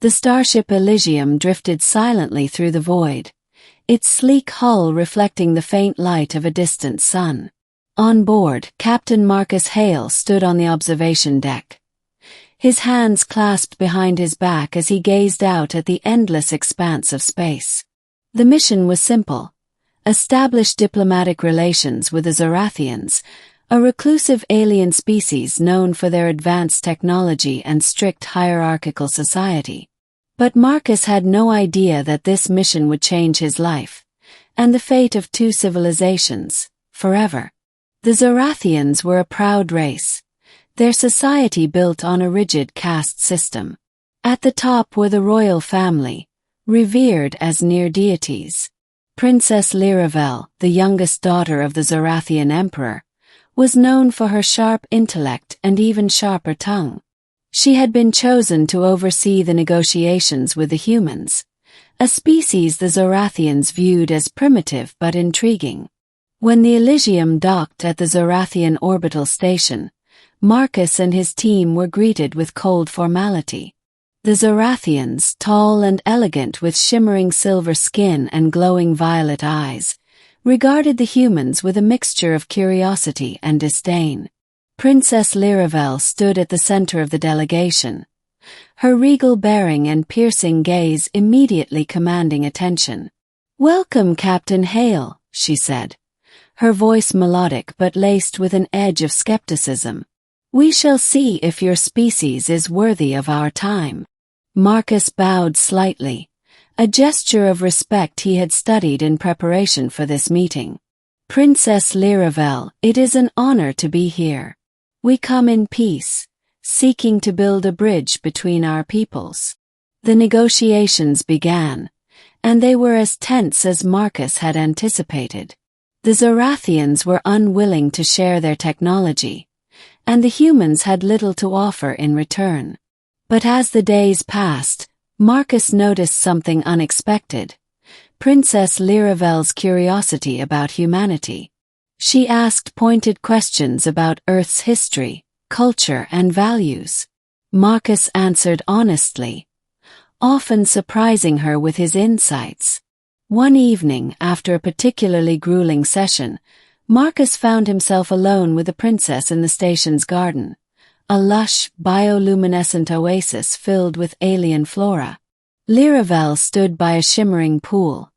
The starship Elysium drifted silently through the void, its sleek hull reflecting the faint light of a distant sun. On board, Captain Marcus Hale stood on the observation deck, his hands clasped behind his back as he gazed out at the endless expanse of space. The mission was simple: establish diplomatic relations with the Zorathians, a reclusive alien species known for their advanced technology and strict hierarchical society. But Marcus had no idea that this mission would change his life, and the fate of two civilizations, forever. The Zorathians were a proud race, their society built on a rigid caste system. At the top were the royal family, revered as near deities. Princess Lira'vel, the youngest daughter of the Zorathian emperor, was known for her sharp intellect and even sharper tongue. She had been chosen to oversee the negotiations with the humans, a species the Zorathians viewed as primitive but intriguing. When the Elysium docked at the Zorathian orbital station, Marcus and his team were greeted with cold formality. The Zorathians, tall and elegant with shimmering silver skin and glowing violet eyes, regarded the humans with a mixture of curiosity and disdain. Princess Lira'vel stood at the center of the delegation, her regal bearing and piercing gaze immediately commanding attention. "Welcome, Captain Hale," she said, her voice melodic but laced with an edge of skepticism. "We shall see if your species is worthy of our time." Marcus bowed slightly, a gesture of respect he had studied in preparation for this meeting. "Princess Lira'vel, it is an honor to be here. We come in peace, seeking to build a bridge between our peoples." The negotiations began, and they were as tense as Marcus had anticipated. The Zorathians were unwilling to share their technology, and the humans had little to offer in return. But as the days passed, Marcus noticed something unexpected: Princess Lira'vel's curiosity about humanity. She asked pointed questions about Earth's history, culture, and values. Marcus answered honestly, often surprising her with his insights. One evening, after a particularly grueling session, Marcus found himself alone with the princess in the station's garden, a lush, bioluminescent oasis filled with alien flora. Lira'vel stood by a shimmering pool,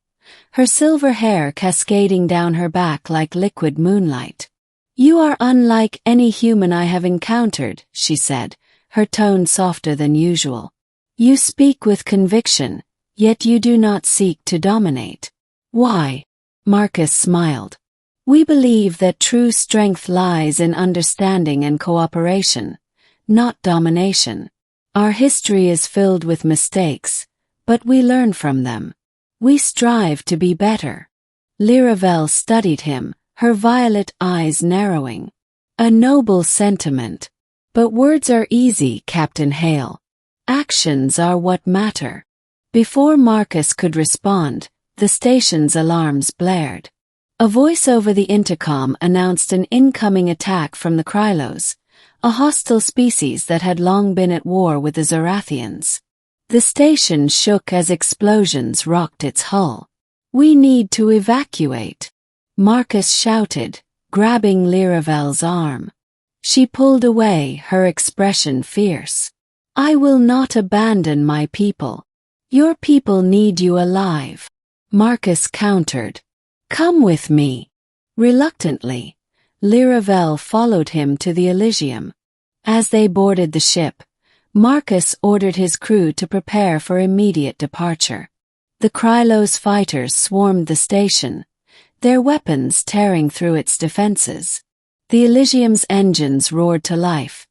her silver hair cascading down her back like liquid moonlight. "You are unlike any human I have encountered," she said, her tone softer than usual. "You speak with conviction, yet you do not seek to dominate." "Why?" Marcus smiled. "We believe that true strength lies in understanding and cooperation, not domination. Our history is filled with mistakes, but we learn from them. We strive to be better." Lira'vel studied him, her violet eyes narrowing. "A noble sentiment. But words are easy, Captain Hale. Actions are what matter." Before Marcus could respond, the station's alarms blared. A voice over the intercom announced an incoming attack from the Krylos, a hostile species that had long been at war with the Zorathians. The station shook as explosions rocked its hull. "We need to evacuate," Marcus shouted, grabbing Lira'vel's arm. She pulled away, her expression fierce. "I will not abandon my people. Your people need you alive," Marcus countered. "Come with me." Reluctantly, Lira'vel followed him to the Elysium. As they boarded the ship, Marcus ordered his crew to prepare for immediate departure. The Krylos fighters swarmed the station, their weapons tearing through its defenses. The Elysium's engines roared to life,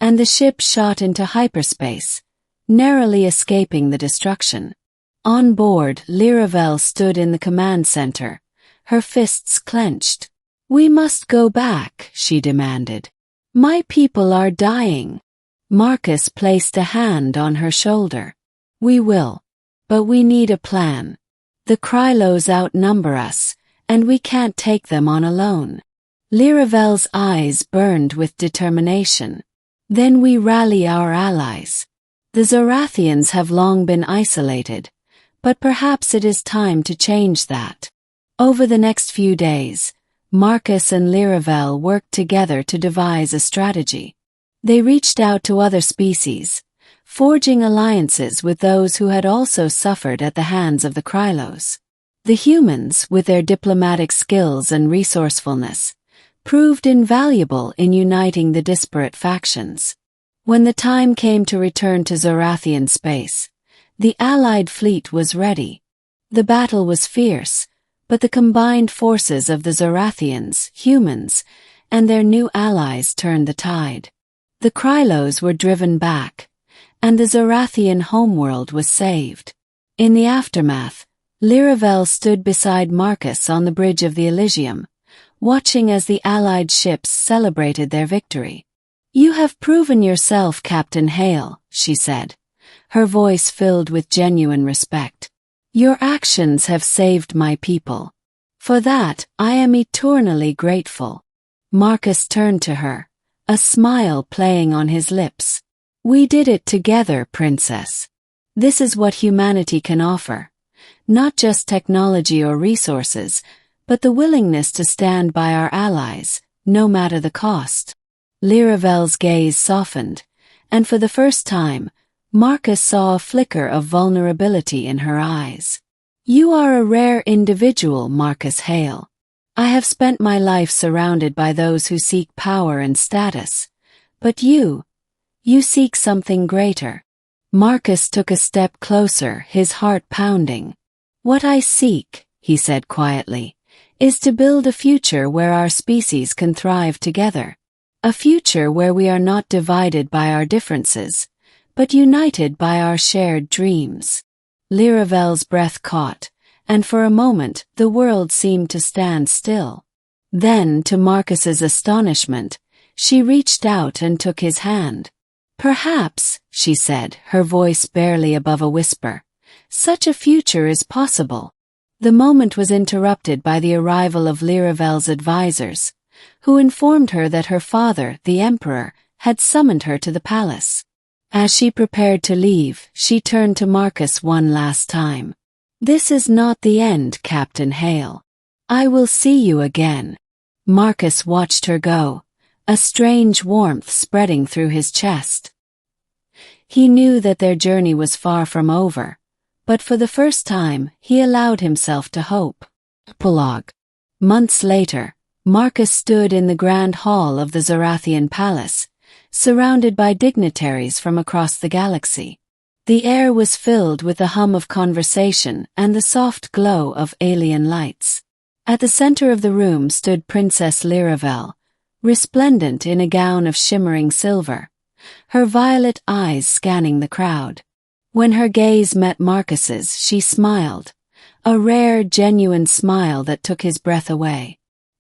and the ship shot into hyperspace, narrowly escaping the destruction. On board, Lira'vel stood in the command center, her fists clenched. "We must go back," she demanded. "My people are dying." Marcus placed a hand on her shoulder. "We will. But we need a plan. The Krylos outnumber us, and we can't take them on alone." Lira'vel's eyes burned with determination. "Then we rally our allies. The Zorathians have long been isolated, but perhaps it is time to change that. Over the next few days, Marcus and Lira'vel worked together to devise a strategy. They reached out to other species, forging alliances with those who had also suffered at the hands of the Krylos. The humans, with their diplomatic skills and resourcefulness, proved invaluable in uniting the disparate factions. When the time came to return to Zorathian space, the Allied fleet was ready. The battle was fierce, but the combined forces of the Zorathians, humans, and their new allies turned the tide. The Krylos were driven back, and the Zorathian homeworld was saved. In the aftermath, Lira'vel stood beside Marcus on the bridge of the Elysium, watching as the Allied ships celebrated their victory. "You have proven yourself, Captain Hale," she said, her voice filled with genuine respect. "Your actions have saved my people. For that, I am eternally grateful." Marcus turned to her, a smile playing on his lips. "We did it together, Princess. This is what humanity can offer. Not just technology or resources, but the willingness to stand by our allies, no matter the cost." Lira'vel's gaze softened, and for the first time, Marcus saw a flicker of vulnerability in her eyes. "You are a rare individual, Marcus Hale. I have spent my life surrounded by those who seek power and status, but you seek something greater." Marcus took a step closer, his heart pounding. "What I seek," he said quietly, "is to build a future where our species can thrive together. A future where we are not divided by our differences, but united by our shared dreams." Lira'vel's breath caught, and for a moment the world seemed to stand still. Then, to Marcus's astonishment, she reached out and took his hand. "Perhaps," she said, her voice barely above a whisper, "such a future is possible." The moment was interrupted by the arrival of Lira'vel's advisors, who informed her that her father, the Emperor, had summoned her to the palace. As she prepared to leave, she turned to Marcus one last time. "This is not the end, Captain Hale. I will see you again." Marcus watched her go, a strange warmth spreading through his chest. He knew that their journey was far from over, but for the first time, he allowed himself to hope. Epilogue. Months later, Marcus stood in the grand hall of the Zorathian palace, surrounded by dignitaries from across the galaxy. The air was filled with the hum of conversation and the soft glow of alien lights. At the center of the room stood Princess Lira'vel, resplendent in a gown of shimmering silver, her violet eyes scanning the crowd. When her gaze met Marcus's, she smiled, a rare, genuine smile that took his breath away.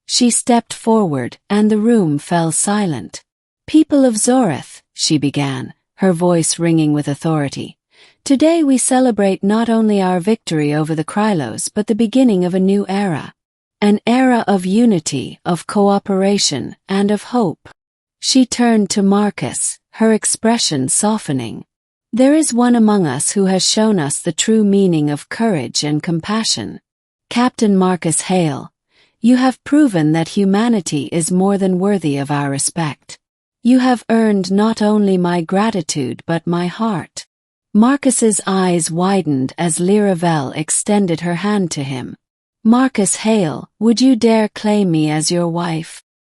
She stepped forward, and the room fell silent. "People of Zorath," she began, her voice ringing with authority, "today we celebrate not only our victory over the Krylos but the beginning of a new era. An era of unity, of cooperation, and of hope." She turned to Marcus, her expression softening. "There is one among us who has shown us the true meaning of courage and compassion. Captain Marcus Hale, you have proven that humanity is more than worthy of our respect. You have earned not only my gratitude but my heart." Marcus's eyes widened as Lira'vel extended her hand to him. "Marcus Hale, would you dare claim me as your wife?"